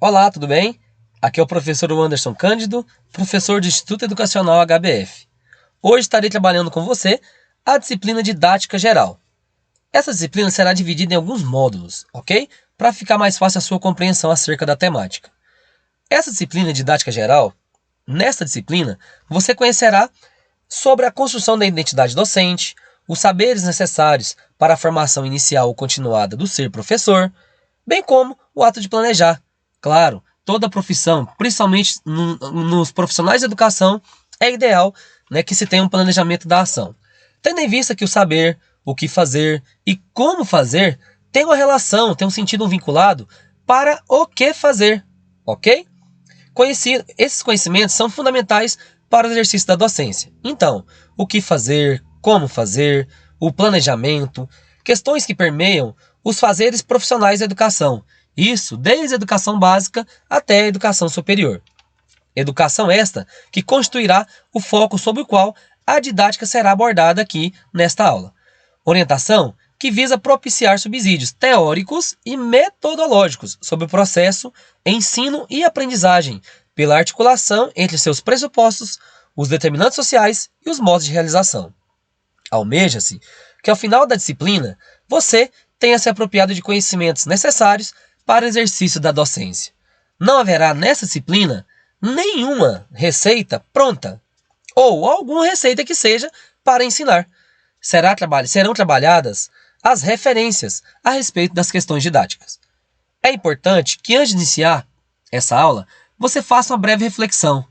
Olá, tudo bem? Aqui é o professor Anderson Cândido, professor do Instituto Educacional HBF. Hoje estarei trabalhando com você a disciplina Didática Geral. Essa disciplina será dividida em alguns módulos, ok? Para ficar mais fácil a sua compreensão acerca da temática. Essa disciplina Didática Geral, nesta disciplina, você conhecerá sobre a construção da identidade docente, os saberes necessários para a formação inicial ou continuada do ser professor, bem como o ato de planejar. Claro, toda profissão, principalmente nos profissionais de educação, é ideal, que se tenha um planejamento da ação. Tendo em vista que o saber, o que fazer e como fazer tem uma relação, tem um sentido vinculado para o que fazer, ok? Esses conhecimentos são fundamentais para o exercício da docência. Então, o que fazer, como fazer, o planejamento, questões que permeiam os fazeres profissionais da educação. Isso desde a educação básica até a educação superior. Educação esta que constituirá o foco sobre o qual a didática será abordada aqui nesta aula. Orientação que visa propiciar subsídios teóricos e metodológicos sobre o processo, ensino e aprendizagem, pela articulação entre seus pressupostos, os determinantes sociais e os modos de realização. Almeja-se que ao final da disciplina você tenha se apropriado de conhecimentos necessários para o exercício da docência. Não haverá nessa disciplina nenhuma receita pronta, ou alguma receita que seja para ensinar. Serão trabalhadas as referências a respeito das questões didáticas. É importante que antes de iniciar essa aula, você faça uma breve reflexão.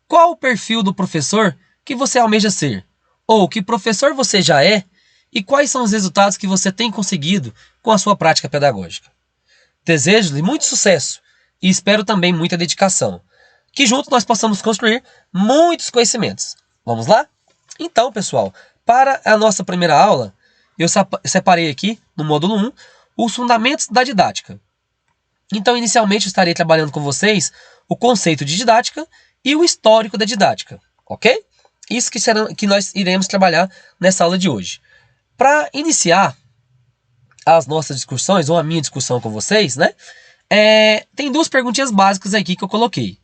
Qual o perfil do professor que você almeja ser? Ou que professor você já é? E quais são os resultados que você tem conseguido com a sua prática pedagógica? Desejo-lhe muito sucesso e espero também muita dedicação. Que juntos nós possamos construir muitos conhecimentos. Vamos lá? Então, pessoal, para a nossa primeira aula, eu separei aqui, no módulo 1, os fundamentos da didática. Então, inicialmente, eu estarei trabalhando com vocês o conceito de didática e o histórico da didática, ok? Isso que nós iremos trabalhar nessa aula de hoje. Para iniciar as nossas discussões, ou a minha discussão com vocês, tem duas perguntinhas básicas aqui que eu coloquei.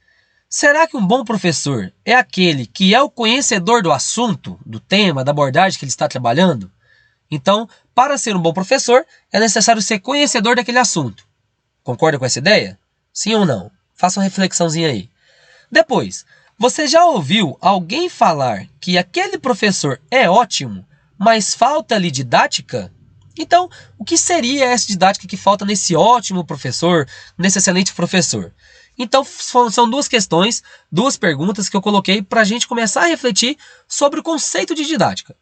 Será que um bom professor é aquele que é o conhecedor do assunto, do tema, da abordagem que ele está trabalhando? Então, para ser um bom professor, é necessário ser conhecedor daquele assunto. Concorda com essa ideia? Sim ou não? Faça uma reflexãozinha aí. Depois, você já ouviu alguém falar que aquele professor é ótimo, mas falta-lhe didática? Então, o que seria essa didática que falta nesse ótimo professor, nesse excelente professor? Então, são duas questões, duas perguntas que eu coloquei para a gente começar a refletir sobre o conceito de didática.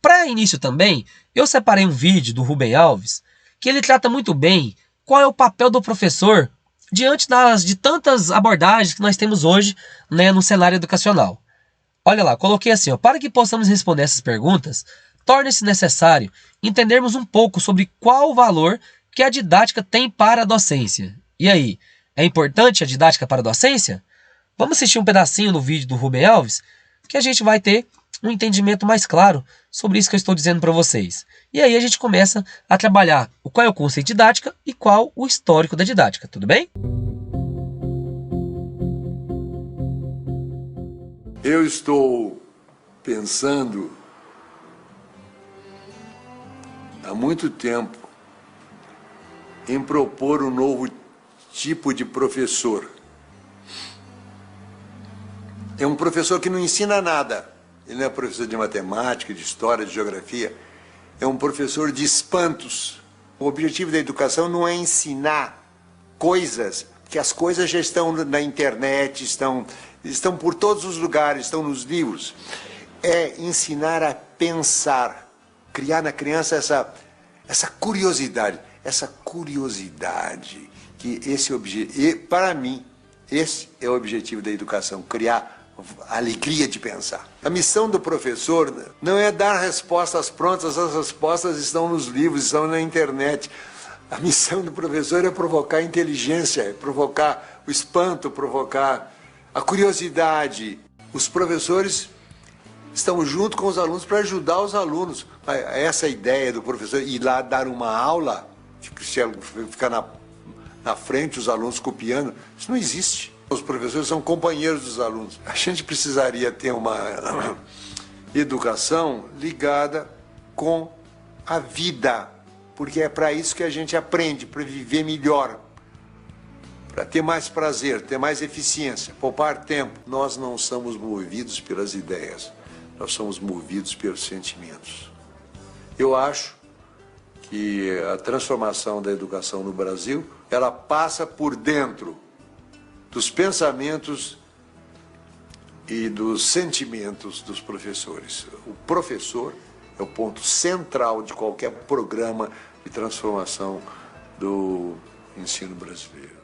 Para início também, eu separei um vídeo do Rubem Alves, que ele trata muito bem qual é o papel do professor diante de tantas abordagens que nós temos hoje, no cenário educacional. Olha lá, coloquei assim, para que possamos responder essas perguntas, torna-se necessário entendermos um pouco sobre qual o valor que a didática tem para a docência. E aí, é importante a didática para a docência? Vamos assistir um pedacinho do vídeo do Rubem Alves, que a gente vai ter um entendimento mais claro sobre isso que eu estou dizendo para vocês. E aí a gente começa a trabalhar qual é o conceito de didática e qual o histórico da didática, tudo bem? Eu estou pensando há muito tempo em propor um novo tipo de professor. É um professor que não ensina nada. Ele não é professor de matemática, de história, de geografia. É um professor de espantos. O objetivo da educação não é ensinar coisas, que as coisas já estão na internet, estão por todos os lugares, estão nos livros. É ensinar a pensar, criar na criança essa curiosidade, que para mim, esse é o objetivo da educação, criar a alegria de pensar. A missão do professor não é dar respostas prontas, as respostas estão nos livros, estão na internet. A missão do professor é provocar a inteligência, é provocar o espanto, provocar a curiosidade. Os professores estão junto com os alunos para ajudar os alunos. Essa ideia do professor ir lá dar uma aula, ficar na frente, os alunos copiando. Isso não existe. Os professores são companheiros dos alunos. A gente precisaria ter uma educação ligada com a vida, porque é para isso que a gente aprende, para viver melhor, para ter mais prazer, ter mais eficiência, poupar tempo. Nós não somos movidos pelas ideias, nós somos movidos pelos sentimentos. Eu acho que a transformação da educação no Brasil, ela passa por dentro dos pensamentos e dos sentimentos dos professores. O professor é o ponto central de qualquer programa de transformação do ensino brasileiro.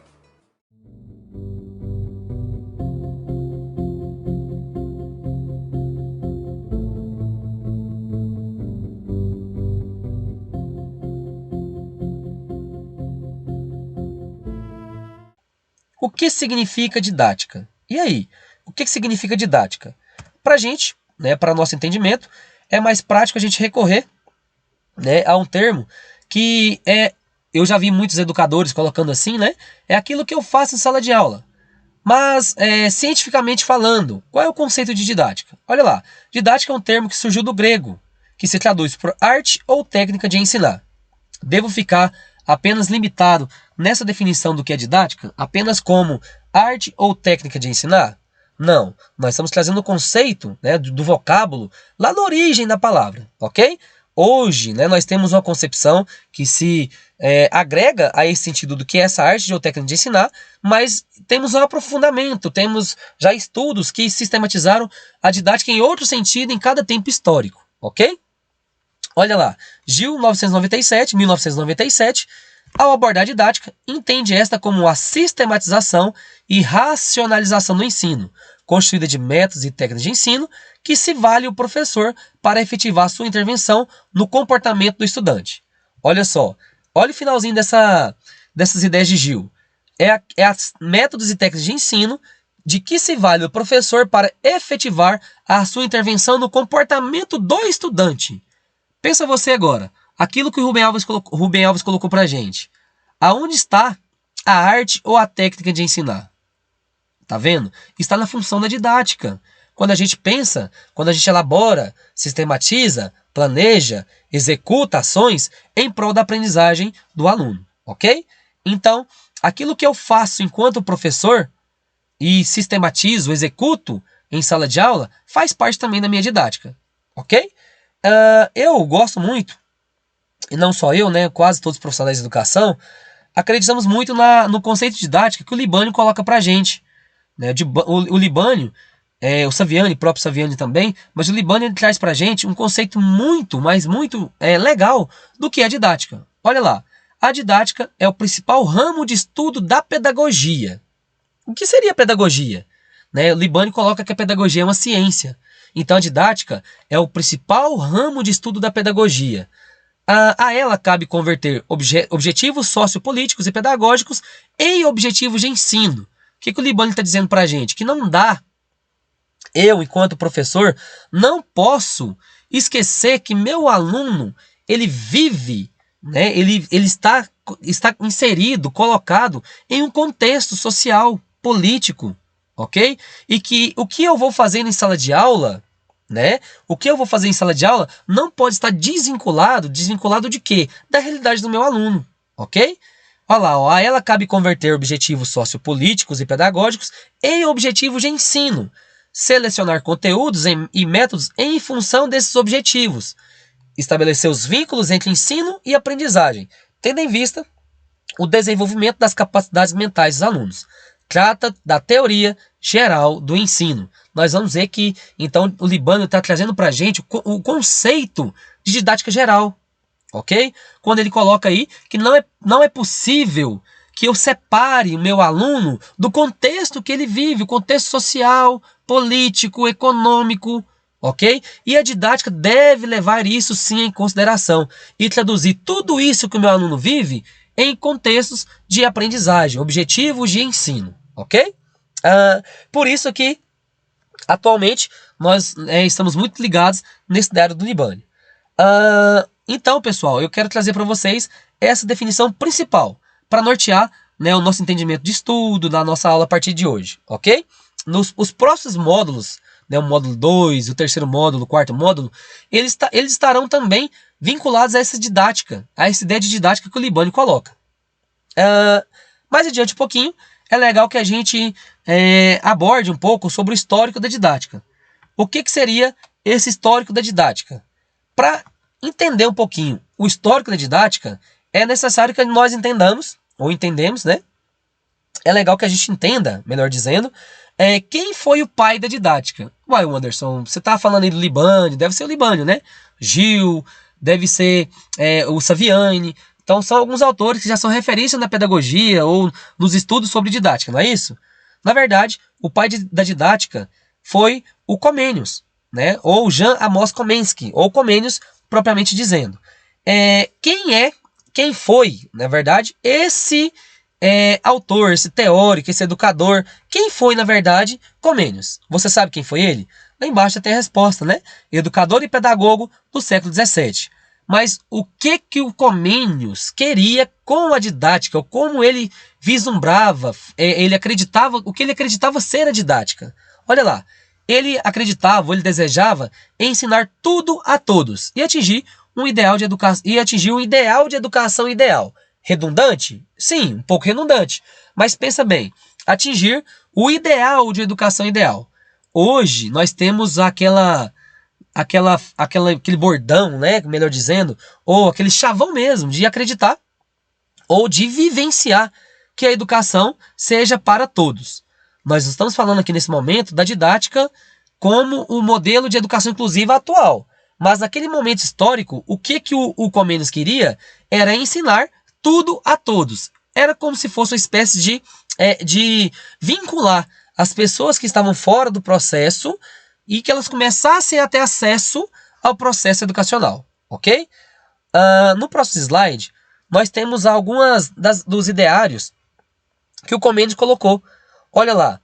O que significa didática? E aí, o que significa didática? Para a gente, para nosso entendimento, é mais prático a gente recorrer a um termo que eu já vi muitos educadores colocando assim, é aquilo que eu faço em sala de aula. Mas, cientificamente falando, qual é o conceito de didática? Olha lá, didática é um termo que surgiu do grego, que se traduz por arte ou técnica de ensinar. Devo ficar apenas limitado nessa definição do que é didática, apenas como arte ou técnica de ensinar? Não, nós estamos trazendo o conceito do vocábulo lá da origem da palavra, ok? Hoje, nós temos uma concepção que se agrega a esse sentido do que é essa arte ou técnica de ensinar, mas temos um aprofundamento, temos já estudos que sistematizaram a didática em outro sentido em cada tempo histórico, ok? Olha lá, Gil, 1997, ao abordar a didática, entende esta como a sistematização e racionalização do ensino, constituída de métodos e técnicas de ensino, que se vale o professor para efetivar sua intervenção no comportamento do estudante. Olha só, olha o finalzinho dessas ideias de Gil. Métodos e técnicas de ensino de que se vale o professor para efetivar a sua intervenção no comportamento do estudante. Pensa você agora, aquilo que o Rubem Alves colocou para a gente. Aonde está a arte ou a técnica de ensinar? Tá vendo? Está na função da didática. Quando a gente pensa, quando a gente elabora, sistematiza, planeja, executa ações em prol da aprendizagem do aluno, ok? Então, aquilo que eu faço enquanto professor e sistematizo, executo em sala de aula, faz parte também da minha didática, ok? Eu gosto muito, e não só eu, quase todos os profissionais de educação, acreditamos muito no conceito de didática que o Libânio coloca pra gente. O Libânio, o Saviani, o próprio Saviani também, mas o Libânio ele traz pra gente um conceito muito, mas muito legal do que é didática. Olha lá, a didática é o principal ramo de estudo da pedagogia. O que seria pedagogia? O Libânio coloca que a pedagogia é uma ciência. Então a didática é o principal ramo de estudo da pedagogia. A ela cabe converter objetivos sociopolíticos e pedagógicos em objetivos de ensino. O que o Libânio está dizendo para a gente? Que não dá, eu enquanto professor, não posso esquecer que meu aluno, ele vive, ele está inserido, colocado em um contexto social, político, ok? E que o que eu vou fazer em sala de aula, o que eu vou fazer em sala de aula não pode estar desvinculado de quê? Da realidade do meu aluno, ok? Olha lá, a ela cabe converter objetivos sociopolíticos e pedagógicos em objetivos de ensino, selecionar conteúdos e métodos em função desses objetivos, estabelecer os vínculos entre ensino e aprendizagem, tendo em vista o desenvolvimento das capacidades mentais dos alunos. Trata da teoria geral do ensino. Nós vamos ver que, então, o Libânio está trazendo para a gente o conceito de didática geral, ok? Quando ele coloca aí que não é possível que eu separe o meu aluno do contexto que ele vive, o contexto social, político, econômico, ok? E a didática deve levar isso sim em consideração e traduzir tudo isso que o meu aluno vive em contextos de aprendizagem, objetivos de ensino, ok? Por isso que, atualmente, nós estamos muito ligados nesse ideário do Libânio. Então, pessoal, eu quero trazer para vocês essa definição principal para nortear né, o nosso entendimento de estudo na nossa aula a partir de hoje, ok? Os próximos módulos, né, o módulo 2, o terceiro módulo, o quarto módulo, eles estarão também vinculados a essa didática, a essa ideia de didática que o Libânio coloca. Mais adiante um pouquinho, é legal que a gente aborde um pouco sobre o histórico da didática. O que seria esse histórico da didática? Para entender um pouquinho o histórico da didática, é necessário que nós entendamos, ou entendemos, né? É legal que a gente entenda, melhor dizendo, quem foi o pai da didática. Uai, Anderson, você tá falando aí do Libânio, deve ser o Libânio, né? Gil, deve ser o Saviani. Então são alguns autores que já são referência na pedagogia ou nos estudos sobre didática, não é isso? Na verdade, o pai da didática foi o Comênios, né? Ou Jan Amos Komensky, ou Comênios propriamente dizendo. Quem foi, na verdade, esse autor, esse teórico, esse educador? Quem foi, na verdade, Comênios? Você sabe quem foi ele? Lá embaixo tem a resposta, né? Educador e pedagogo do século XVII. Mas o que o Comênios queria com a didática, ou como ele vislumbrava, o que ele acreditava ser a didática? Olha lá, ele acreditava, ou ele desejava ensinar tudo a todos e atingir um ideal de educação ideal. Redundante? Sim, um pouco redundante. Mas pensa bem, atingir o ideal de educação ideal. Hoje nós temos aquele bordão, né, melhor dizendo, ou aquele chavão mesmo de acreditar ou de vivenciar que a educação seja para todos. Nós estamos falando aqui nesse momento da didática como o modelo de educação inclusiva atual. Mas naquele momento histórico, o que o Comênios queria era ensinar tudo a todos. Era como se fosse uma espécie de vincular as pessoas que estavam fora do processo e que elas começassem a ter acesso ao processo educacional, ok? No próximo slide, nós temos algumas dos ideários que o Comênios colocou. Olha lá,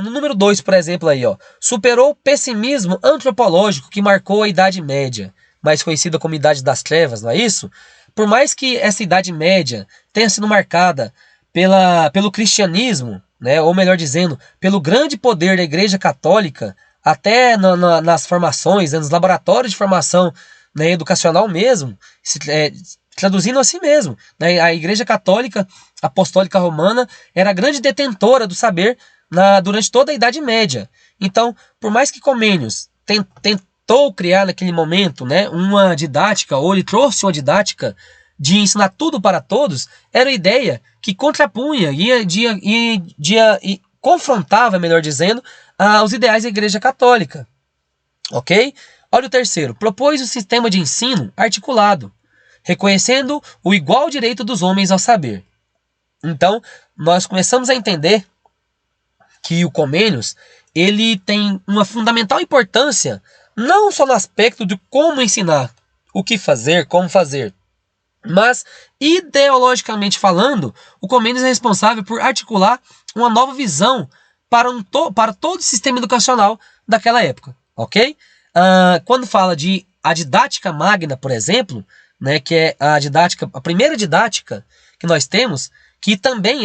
no número 2, por exemplo, aí, ó, superou o pessimismo antropológico que marcou a Idade Média, mais conhecida como Idade das Trevas, não é isso? Por mais que essa Idade Média tenha sido marcada pelo cristianismo, né, ou melhor dizendo, pelo grande poder da Igreja Católica, até nas formações, nos laboratórios de formação, né, educacional mesmo, traduzindo assim mesmo, né, a Igreja Católica Apostólica Romana era a grande detentora do saber durante toda a Idade Média. Então, por mais que Comênios tentou criar naquele momento, né, uma didática, ou ele trouxe uma didática de ensinar tudo para todos, era a ideia que contrapunha e confrontava, melhor dizendo, os ideais da Igreja Católica. Ok? Olha o terceiro. Propôs um sistema de ensino articulado, reconhecendo o igual direito dos homens ao saber. Então, nós começamos a entender que o Comênios, ele tem uma fundamental importância, não só no aspecto de como ensinar, o que fazer, como fazer, mas, ideologicamente falando, o Comênios é responsável por articular uma nova visão para todo o sistema educacional daquela época, ok? Quando fala de a didática magna, por exemplo, né, que é a primeira didática que nós temos, que também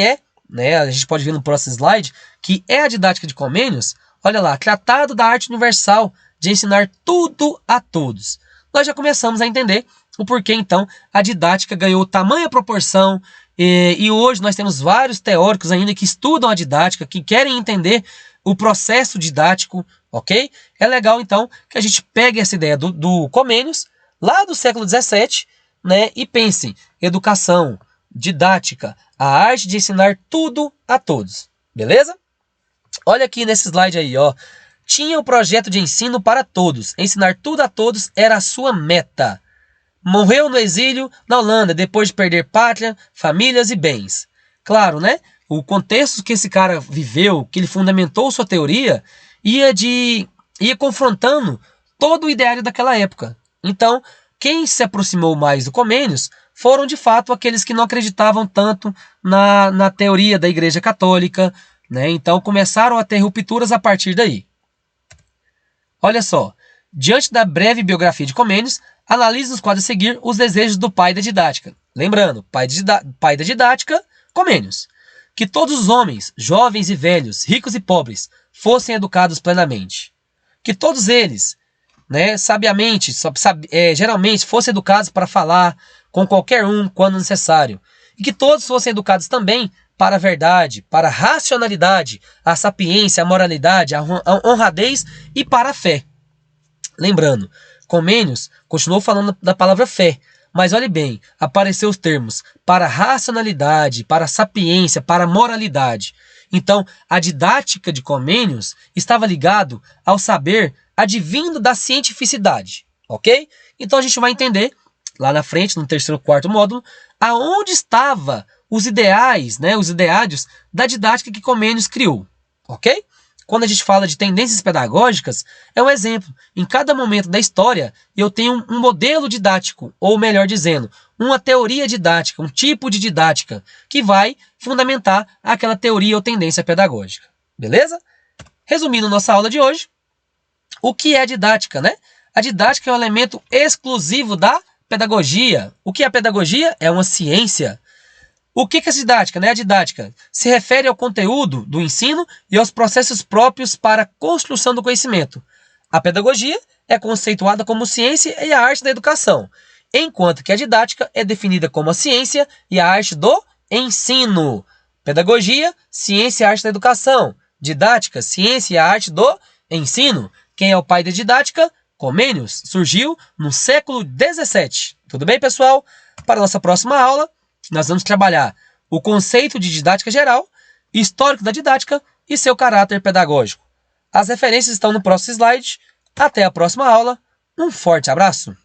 né, a gente pode ver no próximo slide, que é a didática de Comênios. Olha lá, Tratado da Arte Universal de ensinar tudo a todos. Nós já começamos a entender o porquê, então, a didática ganhou tamanha proporção, e hoje nós temos vários teóricos ainda que estudam a didática, que querem entender o processo didático, ok? É legal, então, que a gente pegue essa ideia do Comênios, lá do século XVII, né, e pense: educação, didática, a arte de ensinar tudo a todos, beleza? Olha aqui nesse slide aí, ó. Tinha o projeto de ensino para todos. Ensinar tudo a todos era a sua meta. Morreu no exílio na Holanda, depois de perder pátria, famílias e bens. Claro, né? O contexto que esse cara viveu, que ele fundamentou sua teoria, ia confrontando todo o ideário daquela época. Então, quem se aproximou mais do Comênios foram, de fato, aqueles que não acreditavam tanto na teoria da Igreja Católica, né? Então, começaram a ter rupturas a partir daí. Olha só, diante da breve biografia de Comênios, analise nos quadros a seguir os desejos do pai da didática. Lembrando, pai da didática, Comênios. Que todos os homens, jovens e velhos, ricos e pobres, fossem educados plenamente. Que todos eles, né, sabiamente, geralmente, fossem educados para falar com qualquer um quando necessário. E que todos fossem educados também para a verdade, para a racionalidade, a sapiência, a moralidade, a honradez e para a fé. Lembrando, Comênios continuou falando da palavra fé, mas olhe bem, apareceu os termos para racionalidade, para sapiência, para moralidade. Então, a didática de Comênios estava ligado ao saber advindo da cientificidade, ok? Então a gente vai entender, lá na frente, no terceiro e quarto módulo, aonde estavam os ideais, né, os ideários da didática que Comênios criou, ok? Quando a gente fala de tendências pedagógicas, é um exemplo. Em cada momento da história, eu tenho um modelo didático, ou melhor dizendo, uma teoria didática, um tipo de didática, que vai fundamentar aquela teoria ou tendência pedagógica. Beleza? Resumindo nossa aula de hoje, o que é didática, né? A didática é um elemento exclusivo da pedagogia. O que é a pedagogia? É uma ciência. O que é essa didática? Né? A didática se refere ao conteúdo do ensino e aos processos próprios para a construção do conhecimento. A pedagogia é conceituada como ciência e a arte da educação, enquanto que a didática é definida como a ciência e a arte do ensino. Pedagogia, ciência e arte da educação. Didática, ciência e a arte do ensino. Quem é o pai da didática? Comênios. Surgiu no século XVII. Tudo bem, pessoal? Para a nossa próxima aula, nós vamos trabalhar o conceito de didática geral, histórico da didática e seu caráter pedagógico. As referências estão no próximo slide. Até a próxima aula. Um forte abraço!